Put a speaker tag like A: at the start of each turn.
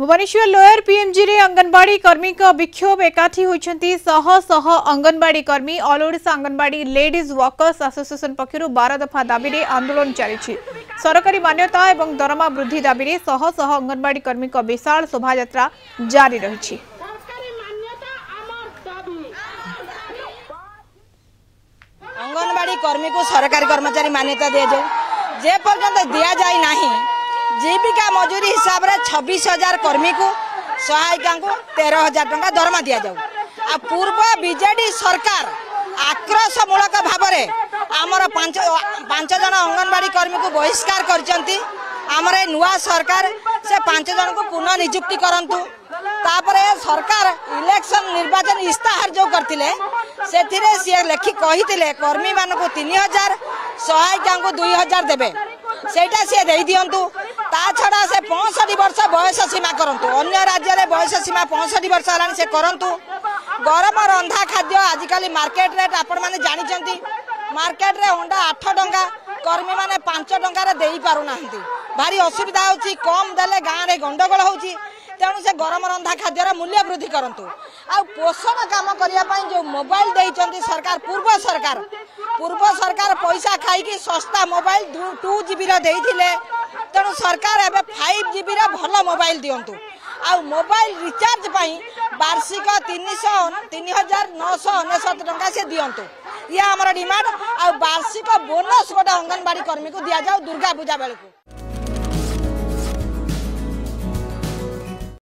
A: Bhubaneswar lower PMG रे अंगनवाड़ी कर्मी का विक्षोभ एकाठी होइछंती सह सह अंगनवाड़ी कर्मी all Odisha anganwadi ladies workers association पक्षरु 12 दफा दाबी रे आंदोलन चली। सरकारी मान्यता एवं दरमा वृद्धि दाबी रे सह सह अंगनवाड़ी कर्मी का विशाल शोभायात्रा जारी रही।
B: अंगनवाड़ी कर्मी को सरकारी कर्मचारी मान्यता दिया जाए जे पर्यंत दिया जाए नहीं जीविका मजूरी हिसाब से 26,000 कर्मी को सहायिका को 13,000 टंका दरमा दि जाऊ। आ पूर्व बीजेडी सरकार आक्रोशमूलक भाव में आमर पांच जन अंगनवाड़ी कर्मी को बहिष्कार करचंती। आमर नुआ सरकार से 5 जन को पुनः नियुक्ति करंतु। तापरे सरकार इलेक्शन निर्वाचन इस्ताहार जो करथिले सेथिरे सी लेखि कहिथिले कर्मी मान को 3,000 सहायिका को 2,000 देबे सेटा सी दे दियंतु। ता छड़ा से 65 वर्ष बयस सीमा करंतु। अन्य राज्य रे बयस सीमा 65 वर्ष हलानी से करंतु। गरम रंधा खाद्य आजिकली मार्केट रेट आपण माने जानि चंती। मार्केट रे अंडा 8 टंका कर्मी माने 5 टंका रे देई पारु नाहंती। भारी असुविधा होची। कम देले गां रे गंडगोल होची। तेणु से गरम रंधा खाद्यर मूल्य वृद्धि करंतु। आ पोषण काम करिया पई जो मोबाइल देइचंती सरकार पूर्व सरकार पैसा खाई कि सस्ता मोबाइल 2 GB रो देइथिले। तेणु सरकार एबे 5 GB रो भल मोबाइल दियंतु। आ मोबाइल रिचार्ज पई वार्षिक 3,999 टंका से दियंतु। या हमर डिमांड। आ वार्षिक बोनस गोटा अंगनवाड़ी कर्मी को दिया जाऊ दुर्गा पूजा बेलकु।